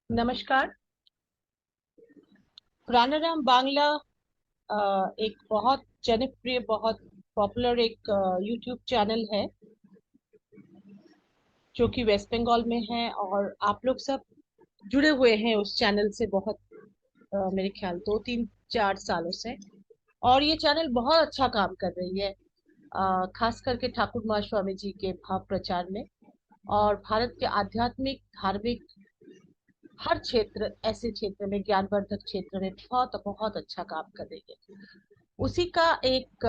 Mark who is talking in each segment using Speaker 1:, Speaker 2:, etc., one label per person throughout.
Speaker 1: नमस्कार। प्राणायाम बांग्ला एक बहुत जनप्रिय, बहुत पॉपुलर एक यूट्यूब चैनल है जो कि वेस्ट बंगाल में है। और आप लोग सब जुड़े हुए हैं उस चैनल से बहुत मेरे ख्याल 2 3 4 सालों से। और ये चैनल बहुत अच्छा काम कर रही है, खास करके ठाकुर महास्वामी जी के भाव प्रचार में। और भारत के आध्यात्मिक धार्मिक हर क्षेत्र, ऐसे क्षेत्र में, ज्ञानवर्धक क्षेत्र में बहुत बहुत अच्छा काम कर रही है। उसी का एक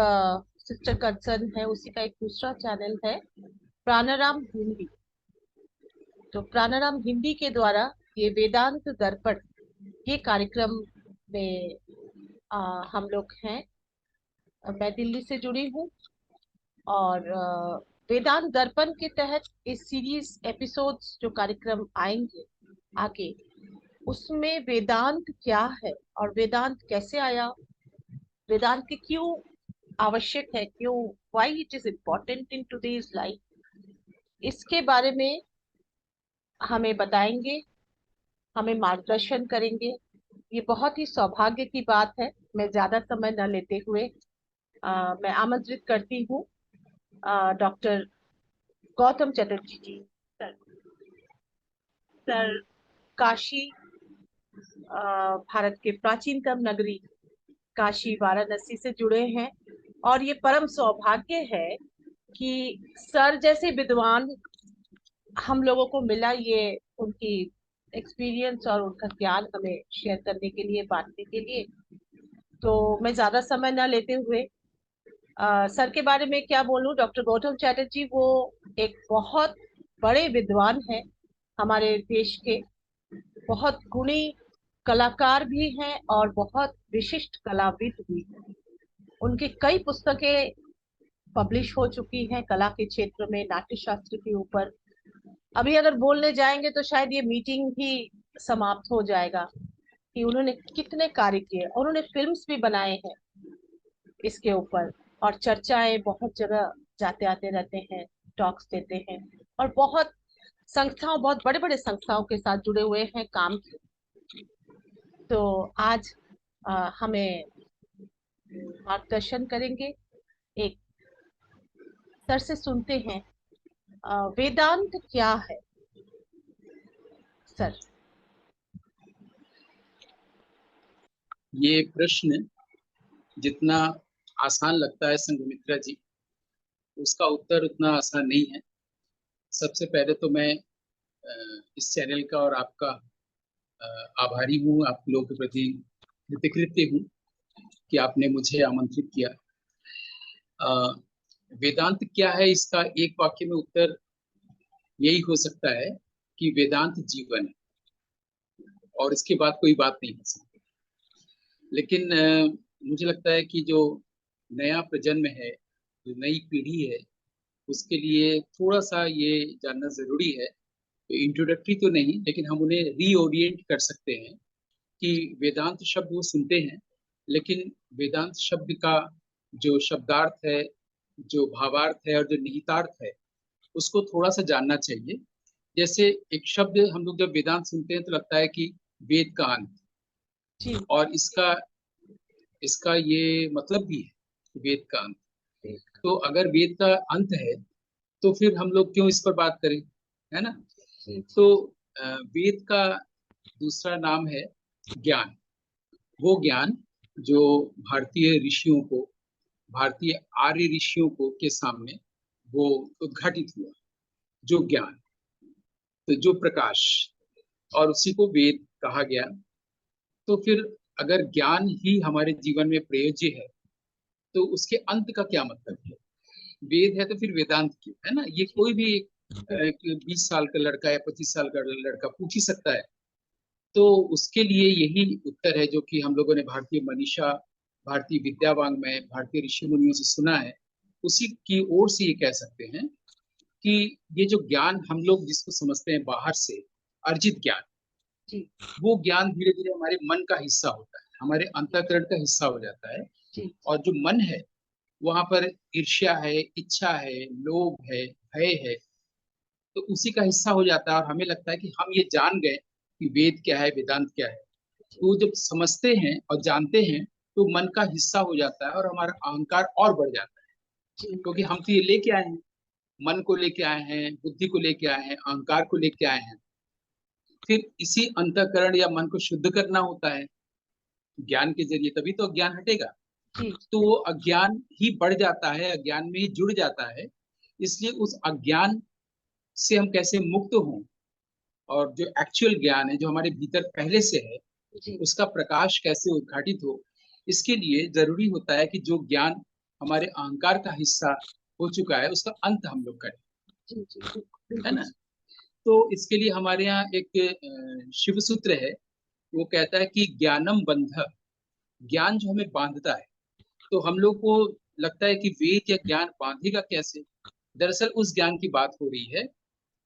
Speaker 1: सिस्टर कंसर्न है, उसी का एक दूसरा चैनल है प्राणाराम हिंदी। तो प्राणाराम हिंदी के द्वारा ये वेदांत दर्पण, ये कार्यक्रम में हम लोग हैं। मैं दिल्ली से जुड़ी हूँ। और वेदांत दर्पण के तहत इस सीरीज एपिसोड्स जो कार्यक्रम आएंगे आगे, उसमें वेदांत क्या है और वेदांत कैसे आया, वेदांत की क्यों आवश्यक है, क्यों, why it is important in today's life, इसके बारे में हमें बताएंगे, हमें मार्गदर्शन करेंगे। ये बहुत ही सौभाग्य की बात है। मैं ज्यादा समय न लेते हुए मैं आमंत्रित करती हूँ डॉक्टर गौतम चटर्जी जी। सर, सर काशी, भारत के प्राचीनतम नगरी काशी वाराणसी से जुड़े हैं। और ये परम सौभाग्य है कि सर जैसे विद्वान हम लोगों को मिला, ये उनकी एक्सपीरियंस और उनका ज्ञान हमें शेयर करने के लिए, बांटने के लिए। तो मैं ज्यादा समय ना लेते हुए सर के बारे में क्या बोलूं। डॉक्टर गौतम चैटर्जी वो एक बहुत बड़े विद्वान हैं, हमारे देश के बहुत गुणी कलाकार भी हैं और बहुत विशिष्ट कलाविद भी हैं। उनकी कई पुस्तकें पब्लिश हो चुकी हैं कला के क्षेत्र में, नाट्य शास्त्र के ऊपर। अभी अगर बोलने जाएंगे तो शायद ये मीटिंग ही समाप्त हो जाएगा कि उन्होंने कितने कार्य किए। और उन्होंने फिल्म्स भी बनाए हैं इसके ऊपर, और चर्चाएं बहुत जगह जाते आते रहते हैं, टॉक्स देते हैं। और बहुत संस्थाओं, बहुत बड़े बड़े संस्थाओं के साथ जुड़े हुए हैं, काम किए। तो आज हमें मार्गदर्शन करेंगे। एक सर से सुनते हैं वेदांत क्या है, सर।
Speaker 2: ये प्रश्न जितना आसान लगता है संघमित्रा जी, उसका उत्तर उतना आसान नहीं है। सबसे पहले तो मैं इस चैनल का और आपका आभारी हूँ, आप लोगों के प्रति कृतकृत्य हूँ कि आपने मुझे आमंत्रित किया। अ, वेदांत क्या है, इसका एक वाक्य में उत्तर यही हो सकता है कि वेदांत जीवन है और इसके बाद कोई बात नहीं हो सकती। लेकिन मुझे लगता है कि जो नया प्रजन्म है, जो नई पीढ़ी है, उसके लिए थोड़ा सा ये जानना जरूरी है। तो इंट्रोडक्टरी तो नहीं, लेकिन हम उन्हें रीओरिएंट कर सकते हैं कि वेदांत शब्द वो सुनते हैं, लेकिन वेदांत शब्द का जो शब्दार्थ है, जो भावार्थ है और जो निहितार्थ है, उसको थोड़ा सा जानना चाहिए। जैसे एक शब्द हम लोग जब वेदांत सुनते हैं तो लगता है कि वेद का अंत,
Speaker 1: जी।
Speaker 2: और इसका इसका ये मतलब भी है वेद का अंत। तो अगर वेद का अंत है तो फिर हम लोग क्यों इस पर बात करें, है ना।
Speaker 1: जी।
Speaker 2: तो वेद का दूसरा नाम है ज्ञान। वो ज्ञान जो भारतीय ऋषियों को, भारतीय आर्य ऋषियों को के सामने वो उद्घाटित हुआ, जो ज्ञान, तो जो प्रकाश, और उसी को वेद कहा गया। तो फिर अगर ज्ञान ही हमारे जीवन में प्रयोज्य है तो उसके अंत का क्या मतलब है। वेद है तो फिर वेदांत क्यों, है ना। ये कोई भी 20 साल का लड़का या 25 साल का लड़का पूछ ही सकता है। तो उसके लिए यही उत्तर है जो कि हम लोगों ने भारतीय मनीषा, भारतीय विद्यावांग में, भारतीय ऋषि मुनियों से सुना है। उसी की ओर से ये कह सकते हैं कि ये जो ज्ञान हम लोग जिसको समझते हैं बाहर से अर्जित ज्ञान,
Speaker 1: जी।
Speaker 2: वो ज्ञान धीरे धीरे हमारे मन का हिस्सा होता है, हमारे अंतःकरण का हिस्सा हो जाता है।
Speaker 1: जी।
Speaker 2: और जो मन है, वहां पर ईर्ष्या है, इच्छा है, लोभ है, भय है, तो उसी का हिस्सा हो जाता है। और हमें लगता है कि हम ये जान गए कि वेद क्या है, वेदांत क्या है। तो जब समझते हैं और जानते हैं तो मन का हिस्सा हो जाता है और हमारा अहंकार और बढ़ जाता है,
Speaker 1: जी
Speaker 2: क्योंकि हम तो ये लेके आए हैं, मन को लेके आए हैं, बुद्धि को लेके आए हैं, अहंकार को लेके आए हैं। फिर इसी अंतःकरण या मन को शुद्ध करना होता है ज्ञान के जरिए, तभी तो अज्ञान हटेगा।
Speaker 1: जी
Speaker 2: तो वो अज्ञान ही बढ़ जाता है, अज्ञान में ही जुड़ जाता है। इसलिए उस अज्ञान से हम कैसे मुक्त हों, और जो एक्चुअल ज्ञान है जो हमारे भीतर पहले से है,
Speaker 1: जी
Speaker 2: उसका प्रकाश कैसे उद्घाटित हो, इसके लिए जरूरी होता है कि जो ज्ञान हमारे अहंकार का हिस्सा हो चुका है उसका अंत हम लोग करें,
Speaker 1: जी जी
Speaker 2: है
Speaker 1: बिल्कुल
Speaker 2: ना। तो इसके लिए हमारे यहाँ एक शिव सूत्र है, वो कहता है कि ज्ञानम बंध, ज्ञान जो हमें बांधता है। तो हम लोग को लगता है कि वेद या ज्ञान बांधेगा कैसे। दरअसल उस ज्ञान की बात हो रही है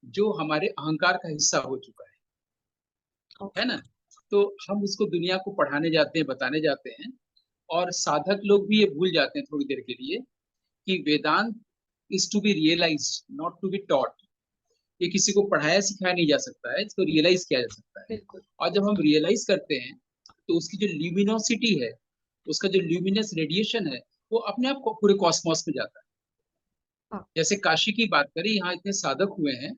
Speaker 2: जो हमारे अहंकार का हिस्सा हो चुका है
Speaker 1: ओके
Speaker 2: ना। तो हम उसको दुनिया को पढ़ाने जाते हैं, बताने जाते हैं, और साधक लोग भी ये भूल जाते हैं थोड़ी देर के लिए कि Vedanta is to be realised, not to be taught. ये किसी को पढ़ाया सिखाया नहीं जा सकता है, इसको रियलाइज किया जा सकता है।
Speaker 1: बिल्कुल
Speaker 2: और जब हम रियलाइज करते हैं तो उसकी जो ल्यूमिनोसिटी है, उसका जो ल्यूमिनस रेडिएशन है, वो अपने आप को पूरे कॉस्मोस में जाता है।
Speaker 1: हाँ
Speaker 2: जैसे काशी की बात करें, यहाँ इतने साधक हुए हैं,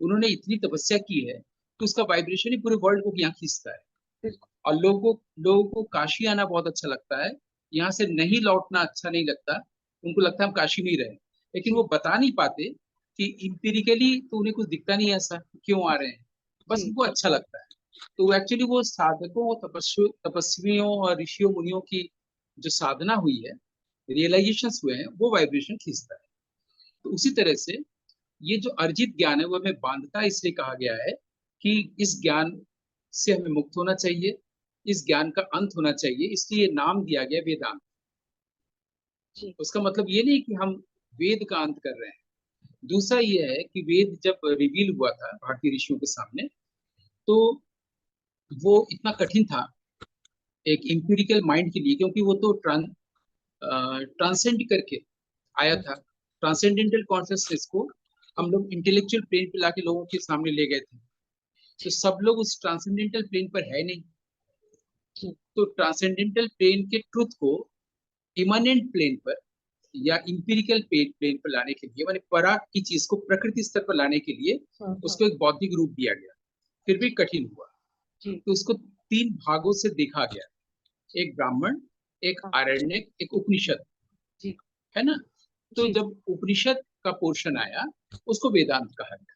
Speaker 2: उन्होंने इतनी तपस्या की है कि उसका वाइब्रेशन ही पूरे वर्ल्ड को यहाँ खींचता है।
Speaker 1: बिल्कुल
Speaker 2: और लोगों को काशी आना बहुत अच्छा लगता है, यहाँ से नहीं लौटना अच्छा नहीं लगता। उनको लगता है हम काशी में ही रहे, लेकिन
Speaker 1: जी
Speaker 2: वो बता नहीं पाते कि इम्पीरिकली तो उन्हें कुछ दिखता नहीं है ऐसा क्यों आ रहे हैं, बस
Speaker 1: जी
Speaker 2: उनको अच्छा लगता है। तो एक्चुअली वो साधकों, तपस्वियों और ऋषियों मुनियों की जो साधना हुई है, रियलाइजेशन हुए हैं, वो वाइब्रेशन खींचता है। तो उसी तरह से ये जो अर्जित ज्ञान है वो हमें बांधता है, इसलिए कहा गया है कि इस ज्ञान से हमें मुक्त होना चाहिए, इस ज्ञान का अंत होना चाहिए, इसलिए नाम दिया गया वेदांत।
Speaker 1: जी
Speaker 2: उसका मतलब ये नहीं कि हम वेद का अंत कर रहे हैं। दूसरा ये है कि वेद जब रिवील हुआ था भारतीय ऋषियों के सामने, तो वो इतना कठिन था एक इम्पीरिकल माइंड के लिए, क्योंकि वो तो ट्रांसेंड करके आया था। ट्रांसेंडेंटल कॉन्शियसनेस को हम लोग इंटेलेक्चुअल प्लेन पे लाके लोगों के सामने ले गए थे। तो
Speaker 1: जी
Speaker 2: सब लोग उस ट्रांसेंडेंटल प्लेन पर है नहीं।
Speaker 1: जी
Speaker 2: तो ट्रांसेंडेंटल प्लेन के ट्रुथ को इमानेंट प्लेन पर या इंपिरिकल प्लेन पर लाने के लिए, माने परा की चीज को प्रकृति स्तर पर लाने के लिए
Speaker 1: हाँ
Speaker 2: उसको एक बौद्धिक रूप दिया गया। फिर भी
Speaker 1: जी
Speaker 2: कठिन हुआ।
Speaker 1: जी
Speaker 2: तो उसको तीन भागों से देखा गया, एक ब्राह्मण, एक
Speaker 1: हाँ
Speaker 2: आरण्यक, एक उपनिषद,
Speaker 1: जी
Speaker 2: है ना। तो
Speaker 1: जी
Speaker 2: जब उपनिषद का पोर्शन आया उसको वेदांत कहा गया।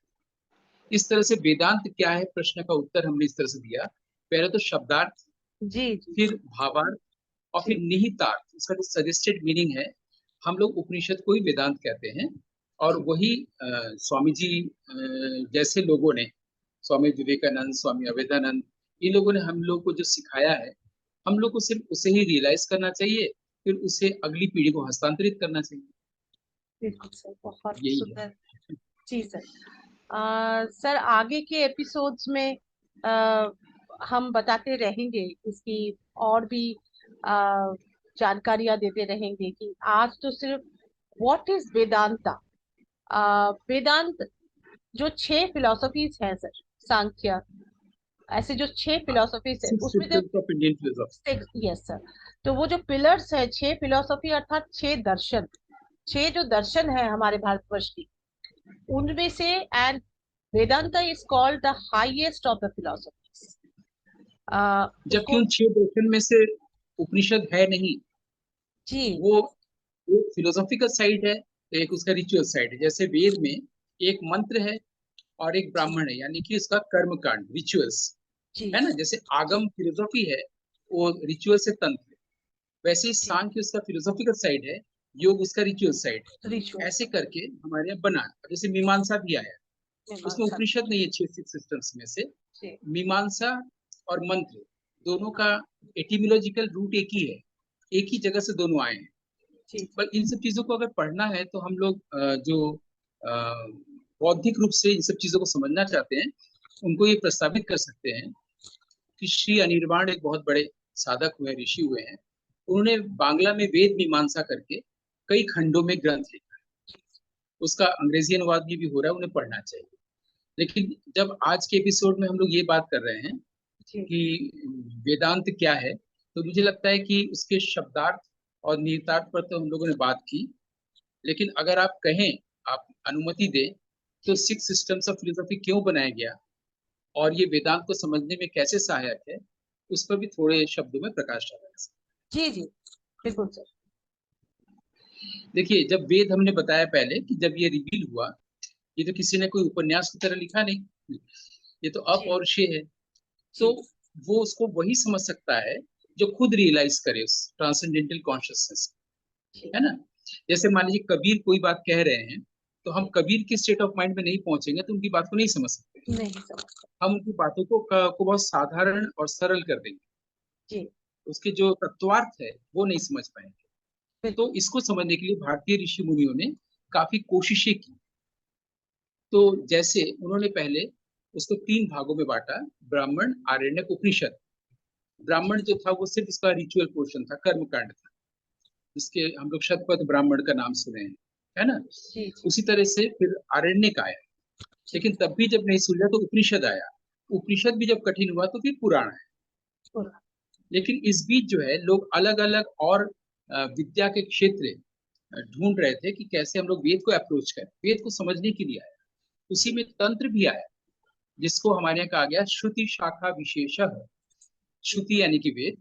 Speaker 2: इस तरह से वेदांत क्या है प्रश्न का उत्तर हमने इस तरह से दिया। पहले तो शब्दार्थ,
Speaker 1: जी जी
Speaker 2: फिर भावार्थ, और फिर
Speaker 1: जी
Speaker 2: निहितार्थ, इसका जो सजेस्टेड मीनिंग है। हम लोग उपनिषद को ही वेदांत कहते हैं। और
Speaker 1: जी
Speaker 2: वही स्वामी जी जैसे लोगों ने, स्वामी विवेकानंद, स्वामी अवेदानंद, इन लोगों ने हम लोग को जो सिखाया है, हम लोग को सिर्फ उसे ही रियलाइज करना चाहिए, फिर उसे अगली पीढ़ी को हस्तांतरित करना चाहिए।
Speaker 1: बिल्कुल सर बहुत
Speaker 2: यही है।
Speaker 1: सुंदर। जी सर। सर आगे के एपिसोड्स में आ, हम बताते रहेंगे इसकी और भी जानकारियां देते रहेंगे कि आज तो सिर्फ व्हाट इज वेदांता। वेदांत जो 6 फिलोसफीज हैं सर, सांख्य, ऐसे जो 6 फिलोसफीज है
Speaker 2: सिक्स
Speaker 1: उसमें जो
Speaker 2: systems of Indian philosophy.
Speaker 1: Yes sir, तो वो जो पिलर्स है 6 फिलोसफी अर्थात 6 दर्शन, 6 जो दर्शन है हमारे भारतवर्ष की, उनमें से and Vedanta is called the highest of the philosophies.
Speaker 2: जबकि
Speaker 1: उसको
Speaker 2: उन छह दर्शन में से उपनिषद है नहीं।
Speaker 1: जी
Speaker 2: वो एक फिलोसॉफिकल साइड है, एक उसका रिचुअल साइड है। जैसे वेद में एक मंत्र है और एक
Speaker 1: जी
Speaker 2: ब्राह्मण है, यानी कि उसका कर्म कांड, रिचुअल्स,
Speaker 1: जी
Speaker 2: है ना। जैसे
Speaker 1: जी
Speaker 2: आगम फिलोसॉफी है, वो रिचुअल से तंत्र है। वैसे ही
Speaker 1: जी
Speaker 2: सांख्य उसका फिलोसॉफिकल साइड है, योग उसका रिचुअल साइड है।
Speaker 1: रिचुअल्स
Speaker 2: ऐसे करके हमारे यहाँ बना। जैसे मीमांसा भी आया, उसमें
Speaker 1: मीमांसा।
Speaker 2: उपनिषद नहीं है छह सिक्स सिस्टम्स में से।
Speaker 1: जी
Speaker 2: मीमांसा और मंत्र दोनों का एटिमोलॉजिकल रूट एक ही है, एक ही जगह से दोनों आए हैं।
Speaker 1: जी
Speaker 2: पर इन सब चीजों को अगर पढ़ना है तो हम लोग जो अ, बौद्धिक रूप से इन सब चीजों को समझना चाहते हैं, उनको ये प्रस्तावित कर सकते हैं कि श्री अनिर्वाण एक बहुत बड़े साधक हुए, ऋषि हुए हैं। उन्होंने बांग्ला में वेद मीमांसा करके कई खंडों में ग्रंथ लिखा है। उसका अंग्रेजी अनुवाद भी हो रहा है, उन्हें पढ़ना चाहिए। लेकिन जब आज के एपिसोड में हम लोग ये बात कर रहे हैं
Speaker 1: जी
Speaker 2: कि वेदांत क्या है, तो मुझे लगता है कि उसके शब्दार्थ और निहितार्थ पर तो हम लोगों ने बात की। लेकिन अगर आप कहें, आप अनुमति दें, तो
Speaker 1: जी
Speaker 2: सिक्स सिस्टम्स ऑफ फिलोसफी क्यों बनाया गया और ये वेदांत को समझने में कैसे सहायक है, उस पर भी थोड़े शब्दों में प्रकाश डाला जा सकता
Speaker 1: जी जी, बिल्कुल सर।
Speaker 2: है। देखिए, जब वेद हमने बताया पहले कि जब ये रिवील हुआ, ये तो किसी ने कोई उपन्यास की तरह लिखा नहीं, ये तो
Speaker 1: जी
Speaker 2: अपौरुषेय है। तो
Speaker 1: जी
Speaker 2: वो उसको वही समझ सकता है जो खुद रियलाइज करे उस ट्रांसेंडेंटल कॉन्शियसनेस,
Speaker 1: जी
Speaker 2: है ना। जैसे मान लीजिए कबीर कोई बात कह रहे हैं, तो हम
Speaker 1: जी,
Speaker 2: कबीर के स्टेट ऑफ माइंड में नहीं पहुंचेंगे तो उनकी बात को नहीं समझ सकते।
Speaker 1: नहीं समझ।
Speaker 2: हम उनकी बातों को बहुत साधारण और सरल कर देंगे,
Speaker 1: जी
Speaker 2: उसके जो तत्वार्थ है वो नहीं समझ पाएंगे। तो
Speaker 1: बिल्कुल।
Speaker 2: इसको समझने के लिए भारतीय ऋषि मुनियों ने काफी कोशिशें की। तो जैसे उन्होंने पहले उसको तीन भागों में बांटा, ब्राह्मण, आरण्यक, उपनिषद। ब्राह्मण
Speaker 1: जी
Speaker 2: जो था वो सिर्फ इसका रिचुअल पोर्शन था, कर्म कांड था, इसके हम लोग शतपथ ब्राह्मण का नाम सुने हैं, है ना।
Speaker 1: जी जी
Speaker 2: उसी तरह से फिर आरण्यक आया,
Speaker 1: जी,
Speaker 2: लेकिन तब भी जब नहीं सुलझा तो उपनिषद आया। उपनिषद भी जब कठिन हुआ तो फिर पुराण आया।
Speaker 1: पूरा।
Speaker 2: लेकिन इस बीच जो है लोग अलग अलग और विद्या के क्षेत्र ढूंढ रहे थे कि कैसे हम लोग वेद को अप्रोच करें, वेद को समझने के लिए आया। उसी
Speaker 1: जी
Speaker 2: में तंत्र भी आया, जिसको हमारे यहाँ कहा गया श्रुति शाखा विशेषः। श्रुति यानी कि वेद,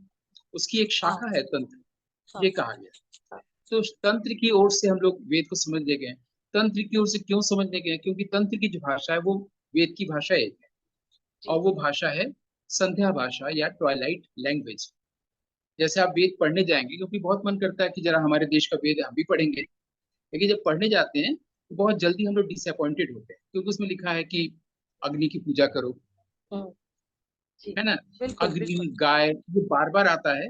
Speaker 2: उसकी एक
Speaker 1: हाँ
Speaker 2: शाखा है तंत्र,
Speaker 1: हाँ
Speaker 2: ये कहा गया।
Speaker 1: हाँ।
Speaker 2: तो तंत्र की ओर से हम लोग वेद को समझने गए। तंत्र की ओर से क्यों समझने गए? क्योंकि तंत्र की जो भाषा है वो वेद की भाषा एक है, और
Speaker 1: जी
Speaker 2: वो भाषा है संध्या भाषा या ट्वाइलाइट लैंग्वेज। जैसे आप वेद पढ़ने जाएंगे, क्योंकि बहुत मन करता है कि जरा हमारे देश का वेद हम भी पढ़ेंगे, लेकिन जब पढ़ने जाते हैं तो बहुत जल्दी हम लोग डिसअपॉइंटेड होते हैं, क्योंकि उसमें लिखा है कि अग्नि की पूजा करो,
Speaker 1: हम्म, जी
Speaker 2: है ना।
Speaker 1: बिल्कुल
Speaker 2: अग्नि,
Speaker 1: बिल्कुल।
Speaker 2: गाय, ये बार बार आता है,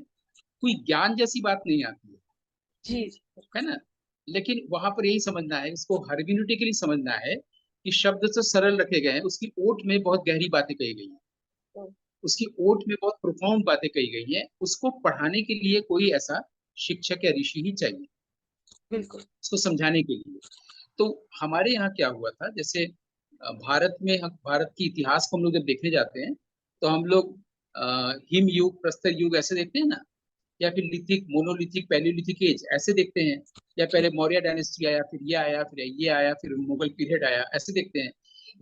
Speaker 2: कोई ज्ञान जैसी बात नहीं आती
Speaker 1: जी जी
Speaker 2: है
Speaker 1: बिल्कुल।
Speaker 2: ना। लेकिन वहां पर यही समझना है, इसको हर्मेन्यूटिकली समझना है कि शब्द तो सरल रखे गए हैं, उसकी ओट में बहुत गहरी बातें कही गई हैं,
Speaker 1: हम्म,
Speaker 2: उसकी ओट में बहुत प्रोफाउंड बातें कही गई हैं। उसको पढ़ाने के लिए कोई ऐसा शिक्षक या ऋषि ही चाहिए,
Speaker 1: बिल्कुल।
Speaker 2: उसको समझाने के लिए। तो हमारे यहाँ क्या हुआ था, जैसे भारत में भारत की इतिहास को हम लोग जब देखने जाते हैं, तो हम लोग हिम युग, प्रस्तर युग ऐसे देखते हैं ना, या फिर लिथिक, मोनोलिथिक, पैलियोलिथिक एज ऐसे देखते हैं, या
Speaker 1: जी
Speaker 2: पहले मौर्य डायनेस्टी आया, फिर ये आया, फिर ये आया, फिर मुगल पीरियड आया, ऐसे देखते हैं।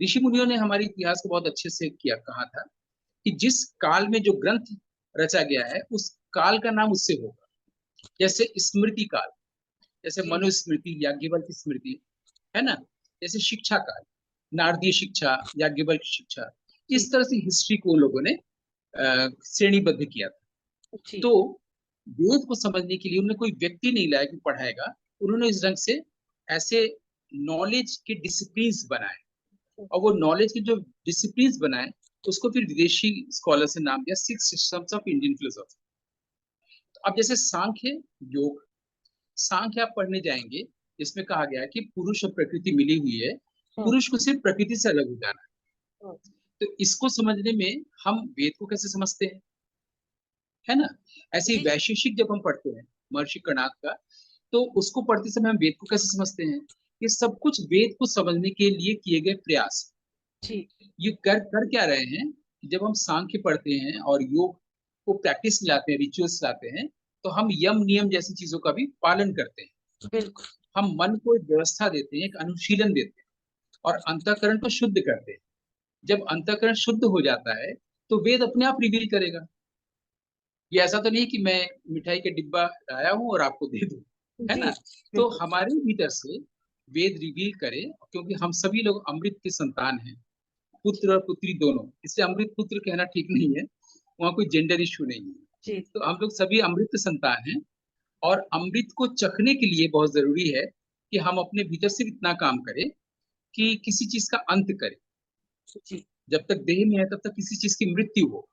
Speaker 2: ऋषि मुनियों ने हमारे इतिहास को बहुत अच्छे से किया, कहा था कि जिस काल में जो ग्रंथ रचा गया है उस काल का नाम उससे होगा। जैसे स्मृति काल, जैसे
Speaker 1: जी
Speaker 2: मनुस्मृति, याज्ञवल्क्य की स्मृति, है ना। जैसे शिक्षा काल, नारदीय शिक्षा, याज्ञवल्क्य शिक्षा,
Speaker 1: जी
Speaker 2: इस तरह से हिस्ट्री को उन लोगों ने श्रेणीबद्ध किया था।
Speaker 1: जी
Speaker 2: तो वेद को समझने के लिए उन्होंने कोई व्यक्ति नहीं लाया कि पढ़ाएगा, उन्होंने इस ढंग से ऐसे नॉलेज के डिसिप्लिन बनाए, और वो नॉलेज के जो डिसिप्लिन बनाए उसको फिर विदेशी स्कॉलर से नाम दिया six systems of Indian philosophy. तो अब जैसे सांख्य, योग, सांख्य आप पढ़ने जाएंगे, जिसमें कहा गया है कि पुरुष और प्रकृति मिली हुई है,
Speaker 1: हम्म,
Speaker 2: पुरुष को सिर्फ प्रकृति से अलग हो जाना है।
Speaker 1: हम्म,
Speaker 2: तो इसको समझने में हम वेद को कैसे समझते हैं, है ना। ऐसे ही
Speaker 1: जी जी
Speaker 2: वैशेषिक जब हम पढ़ते हैं महर्षि कर्णाद का, तो उसको पढ़ते समय हम वेद को कैसे समझते हैं? ये सब कुछ वेद को समझने के लिए किए गए प्रयास।
Speaker 1: जी
Speaker 2: ये कर कर क्या रहे हैं कि जब हम सांख्य पढ़ते हैं और योग को प्रैक्टिस लाते हैं, रिचुअल्स लाते हैं, तो हम यम नियम जैसी चीजों का भी पालन करते हैं।
Speaker 1: बिल्कुल।
Speaker 2: हम मन को एक व्यवस्था देते हैं, एक अनुशीलन देते हैं, और अंतःकरण को शुद्ध करते हैं। जब अंतःकरण शुद्ध हो जाता है तो वेद अपने आप रिवील करेगा। ये ऐसा तो नहीं कि मैं मिठाई के डिब्बा लाया हूं और आपको दे दूं, है
Speaker 1: जी
Speaker 2: ना। तो
Speaker 1: बिल्कुल।
Speaker 2: हमारे भीतर से वेद रिवील करे, क्योंकि हम सभी लोग अमृत के संतान हैं, पुत्र और पुत्री दोनों, इससे अमृत पुत्र कहना ठीक नहीं है, वहाँ कोई जेंडर इशू नहीं है।
Speaker 1: जी
Speaker 2: तो हम लोग सभी अमृत के संतान हैं, और अमृत को चखने के लिए बहुत जरूरी है कि हम अपने भीतर से इतना काम करें कि किसी चीज का अंत करें।
Speaker 1: जी
Speaker 2: जब तक देह में है तब तक किसी चीज की मृत्यु हो,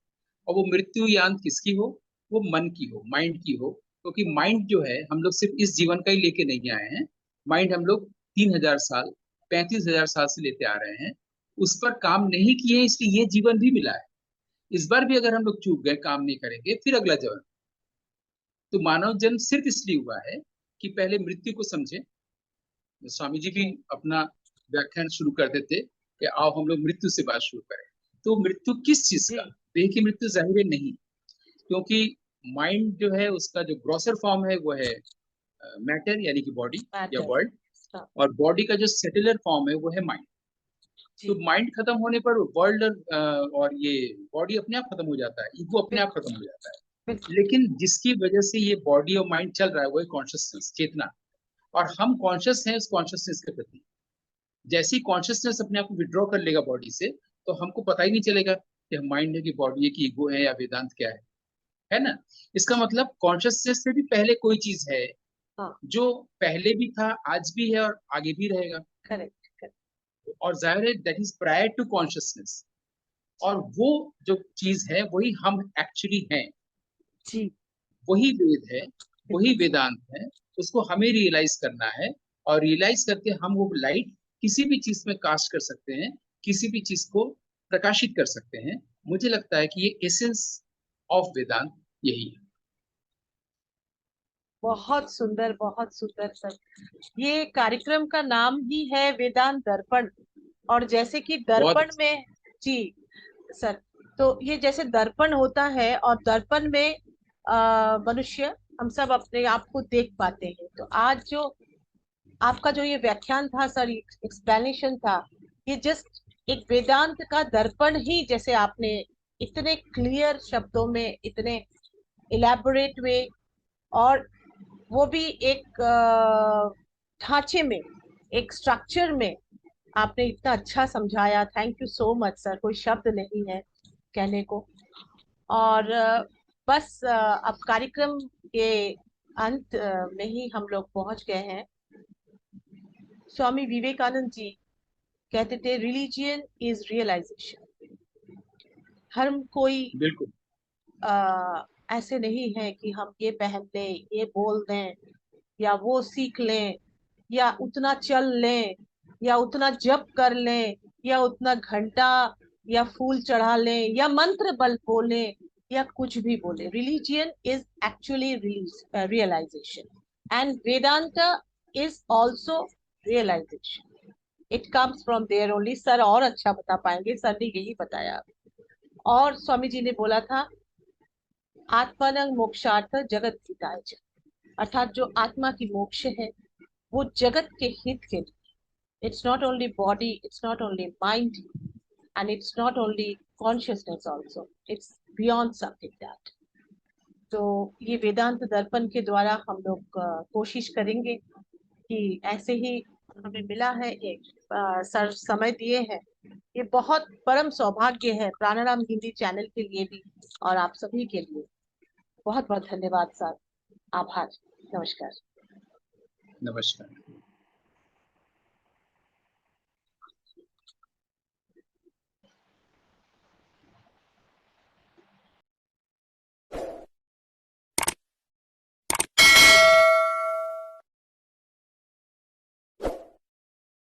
Speaker 2: और वो मृत्यु या अंत किसकी हो? वो मन की हो, माइंड की हो। क्योंकि माइंड जो है, हम लोग सिर्फ इस जीवन का ही लेके नहीं आए हैं। माइंड हम लोग 3,000 साल, 35,000 साल से लेते आ रहे हैं, उस पर काम नहीं किए हैं, इसलिए ये जीवन भी मिला है। इस बार भी अगर हम लोग चूक गए, काम नहीं करेंगे, फिर अगला जन्म। तो मानव जन्म सिर्फ इसलिए हुआ है कि पहले मृत्यु को समझे। स्वामी जी भी
Speaker 1: जी
Speaker 2: अपना व्याख्यान शुरू करते थे कि आओ हम लोग मृत्यु से बात शुरू करें। तो मृत्यु किस चीज
Speaker 1: जी
Speaker 2: का? देह की मृत्यु जाहिर है नहीं, क्योंकि माइंड जो है उसका जो ग्रॉसर फॉर्म है वो है मैटर यानी कि बॉडी या
Speaker 1: मैटर।
Speaker 2: वर्ल्ड,
Speaker 1: हाँ।
Speaker 2: और बॉडी का जो सेटलर फॉर्म है वो है माइंड। तो
Speaker 1: जी।
Speaker 2: माइंड खत्म होने पर वर्ल्ड और ये बॉडी अपने आप खत्म हो जाता है, ईगो अपने आप
Speaker 1: बिल्कुल।
Speaker 2: खत्म हो जाता है।
Speaker 1: बिल्कुल।
Speaker 2: लेकिन जिसकी वजह से ये बॉडी और माइंड चल रहा है वो है कॉन्शियसनेस, चेतना। और हम कॉन्शियस हैं उस कॉन्शियसनेस के प्रति। जैसे ही कॉन्शियसनेस अपने आप को विड्रॉ कर लेगा बॉडी से, तो हमको पता ही नहीं चलेगा कि हम माइंड है कि बॉडी है कि ईगो है या वेदांत क्या है ना। इसका मतलब कॉन्शियसनेस से भी पहले कोई चीज है,
Speaker 1: हाँ।
Speaker 2: जो पहले भी था, आज भी है और आगे भी रहेगा।
Speaker 1: Correct correct.
Speaker 2: और जाहिर है that is prior to consciousness. और वो जो चीज है वही हम एक्चुअली हैं,
Speaker 1: जी।
Speaker 2: वही वेद है, वही
Speaker 1: बिल्कुल सर।
Speaker 2: वेदांत है। उसको हमें रियलाइज करना है, और रियलाइज करके हम वो लाइट किसी भी चीज में कास्ट कर सकते हैं, किसी भी चीज को प्रकाशित कर सकते हैं। मुझे लगता है कि ये एसेंस ऑफ वेदांत यही है।
Speaker 1: बहुत सुंदर सर। ये कार्यक्रम का नाम ही है वेदांत दर्पण। और जैसे कि
Speaker 2: बहुत
Speaker 1: दर्पण
Speaker 2: अच्छा।
Speaker 1: में, जी सर, तो ये जैसे दर्पण होता है और दर्पण में मनुष्य, हम सब अपने आप को देख पाते हैं। तो आज जो आपका जो ये व्याख्यान था सर, एक्सप्लेनेशन था, ये जस्ट एक वेदांत का दर्पण ही, जैसे आपने इतने क्लियर शब्दों में, इतने इलेबोरेट वे, और वो भी एक ढांचे में, एक स्ट्रक्चर में आपने इतना अच्छा समझाया। Thank you so much sir, कोई शब्द नहीं है कहने को। और बस अब कार्यक्रम के अंत में ही हम लोग पहुंच गए हैं। स्वामी विवेकानंद जी कहते थे, रिलीजियन इज रियलाइजेशन। हर कोई
Speaker 2: बिल्कुल।
Speaker 1: ऐसे नहीं है कि हम ये पहन लें, ये बोल दें, या वो सीख लें, या उतना चल लें, या उतना जप कर लें, या उतना घंटा या फूल चढ़ा लें, या मंत्र बल बोले, या कुछ भी बोले। Religion is actually realisation, and Vedanta is also realisation. It comes from there only. Sir और अच्छा बता पाएंगे, सर ने यही बताया। और स्वामी जी ने बोला था, आत्मानं मोक्षार्थ जगत हिताय च। अर्थात जो आत्मा की मोक्ष है वो जगत के हित के लिए। It's not only body, it's not only mind, and it's not only consciousness also, it's beyond something that. तो ये वेदांत दर्पण के द्वारा हम लोग कोशिश करेंगे कि ऐसे ही हमें मिला है एक सर समय दिए हैं। ये बहुत परम सौभाग्य है प्राणायाम हिंदी चैनल के लिए भी, और आप सभी के लिए। बहुत बहुत धन्यवाद सर। आभार। नमस्कार।
Speaker 2: नमस्कार।